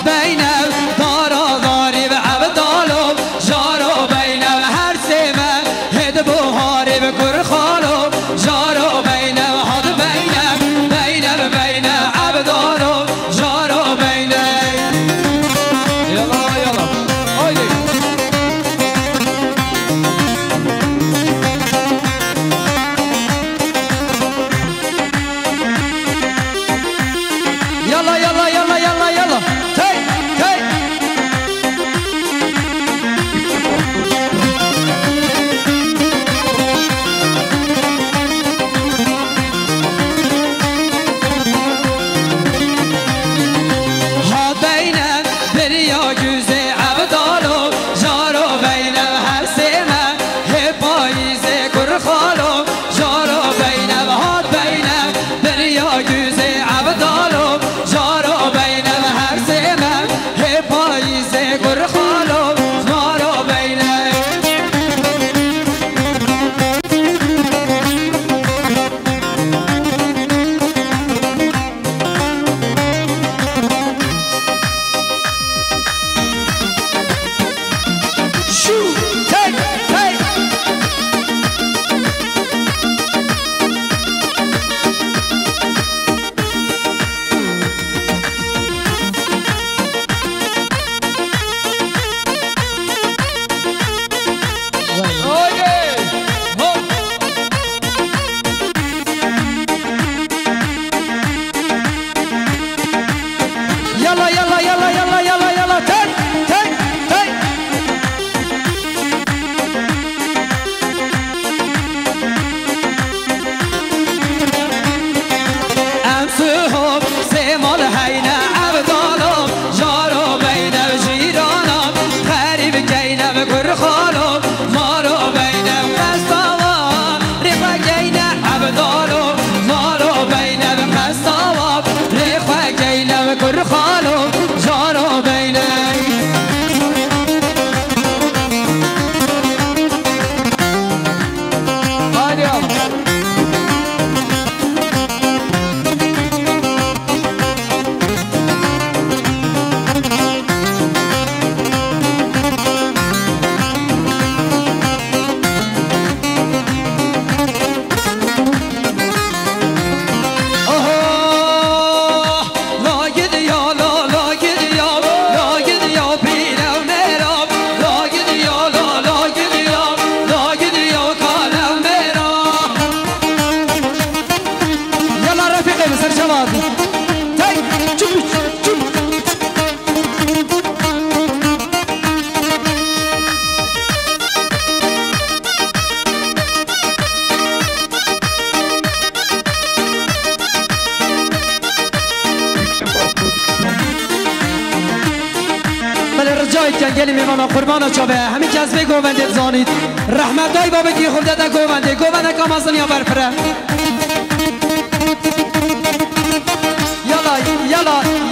بینم دارا داری و عبدالو جارو بینم هر سیمه هد بوهاری و گر خالو جارو بینم هاد بینم بینم عبدالو جارو بینم یلا آیدی يلا تي ها بينم بريا جوزي عبدالو جارو بينم هر سيمه هي بايزي كر خالو جارو بينم ها بينم بريا جوزي عبدالو جارو بينم هر سيمه هي بايزي كر خالو جارو بينم يلا تي امسهم سيمال هينا عبدالو جارو بينم جيرانم غريب جينم گر خالو مارو بينم قصاوة ريخوة جينم عبدالو مارو بينم قصاوة ريخوة جينم گر خالو جارو بينم جنگل میمانا قربانا چابه همین جذبه گوونده زانید رحمت دای بابا کی خونده دا گوونده کامازن یا برپره یلا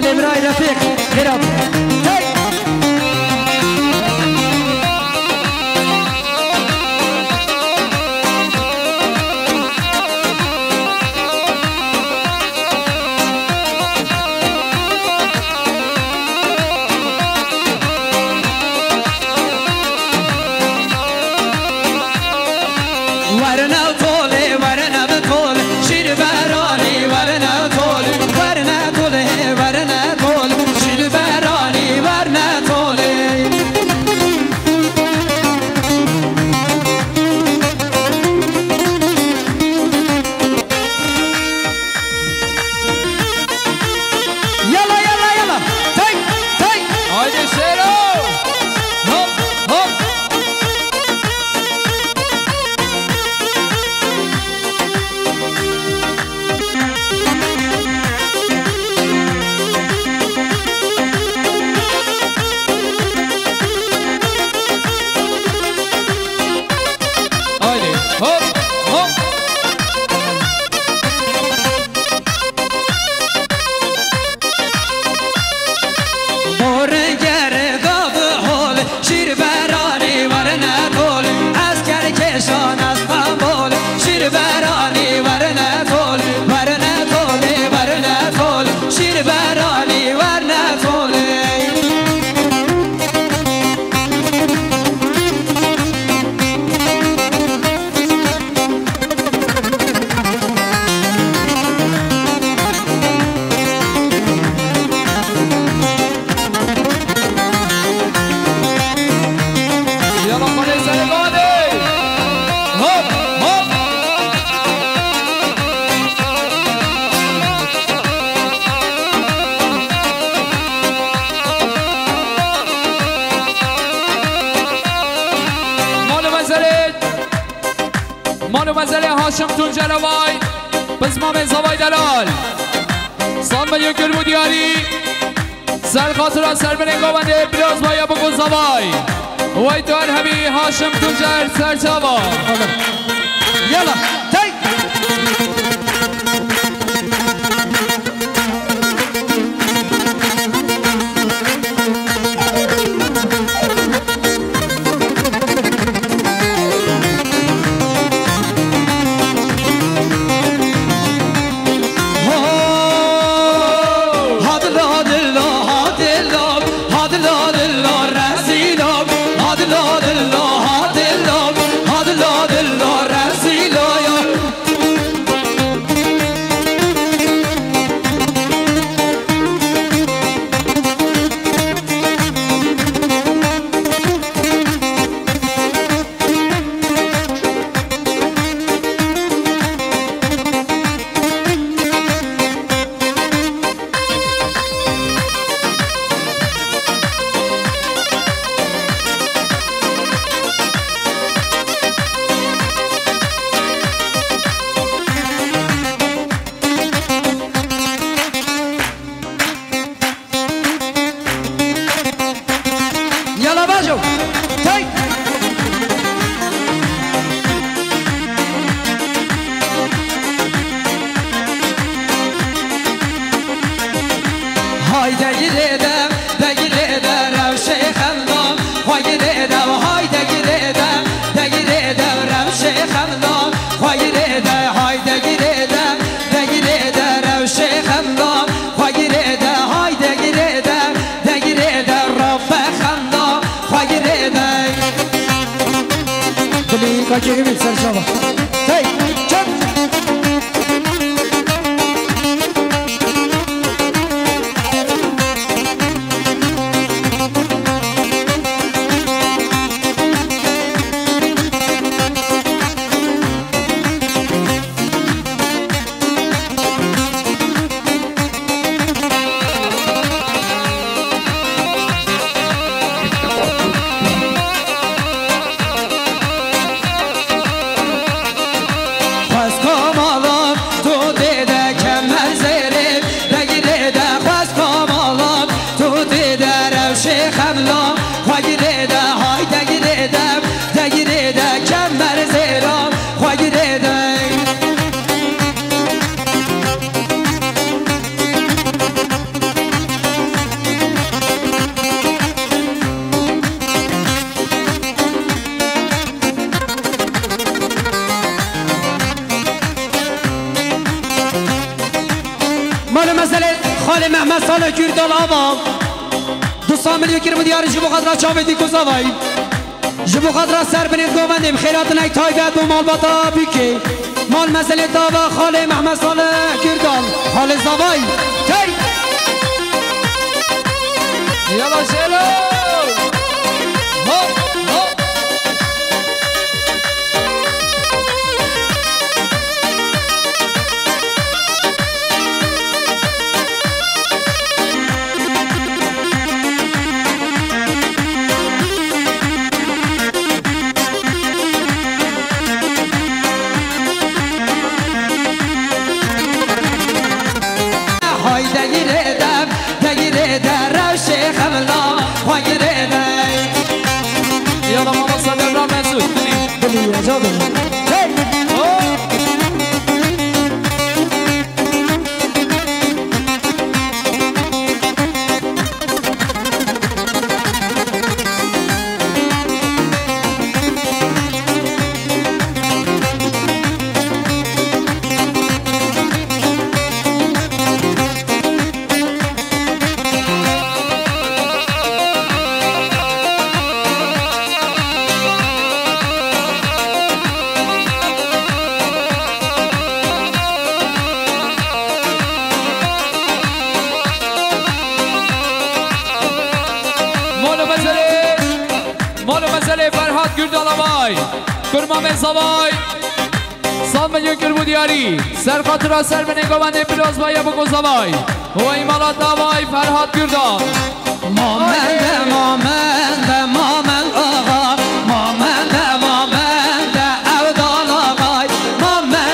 دلبرای رفیق گراب هاشم تونجروای بس مام زوای دلال سام به یکر بودیاری سر خاطر سر برنگا بنده بلاز بایا بگو زوای وای دار همی هاشم تونجر سر چاوا یلا تای Kaçı gibi sarışava. Hey, çöp. خاله محمد سال کردال آبام 200 میلیون کرم دیاری جبو خاطر چاویدی کوزاوای جبو خاطر سر بنید گوندیم خیرات نک تایبت و مال باتا بیکی مال مسئله داوا خاله محمد سال کردال خاله زاوای کی یلا شلو يلا ماما صلي على مسعود دلي يا جابر فرهاد گردالوای کرمام زوای سال میلیون کربو دیاری سر خاطر سر به نگاونده پیروز بایا بگو زوای و ایمالات داوای فرهاد گردال مامند مامند مامند آقا مامند مامند اودال آقای مامند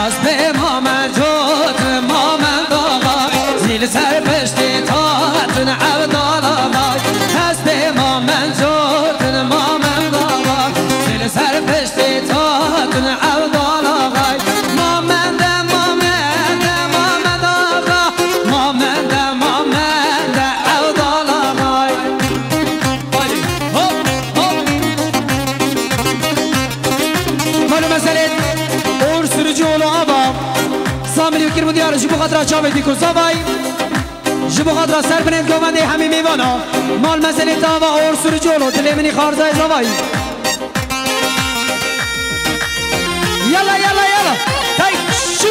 حسب ما من جوت ما من داغا زیل سر پشتی تاتون عبدال آقای حسب ما من جوت ما من داغا زیل سر پشتی تاتون عبدال آقای ما من ده ما من ده ما من داغا ما من ده ما من ده عبدال آقای مالو مسئله اور سرجی اولو آبا ساملی و کرمو دیار جبو خاطرها چاوه دیکو زاوای جبو خاطرها سر بنید گوانده همه میوانا مال مسئله تاوا اور سرجی اولو دلی منی خارزای زاوای یلا یلا یلا تای شو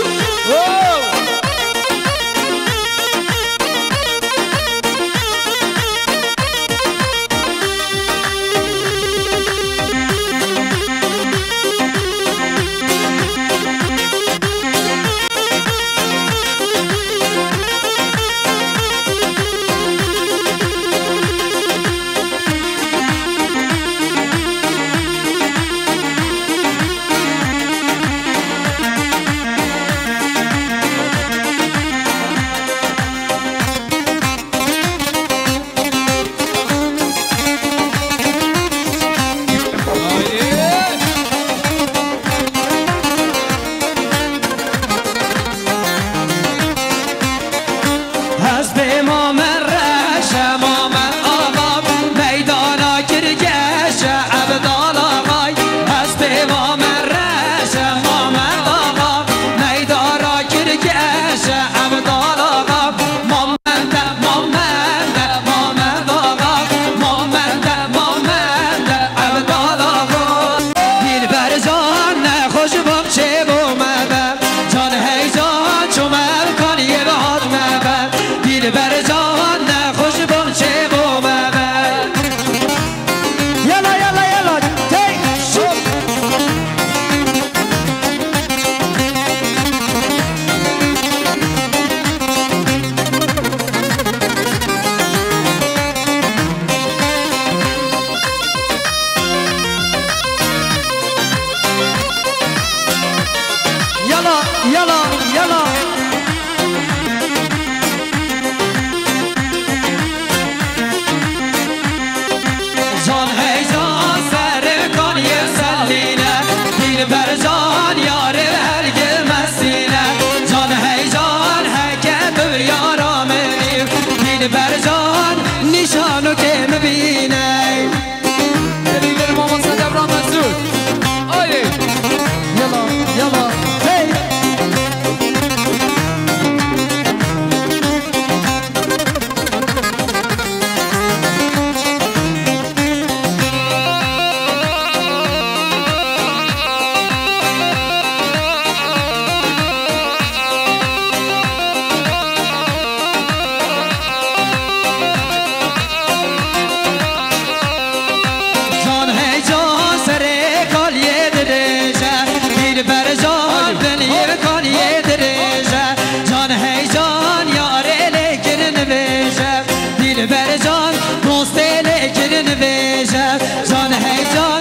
نشانو که مبینه دلیل ماما صدبران مسعود آیه یلا یلا هی جان هی جان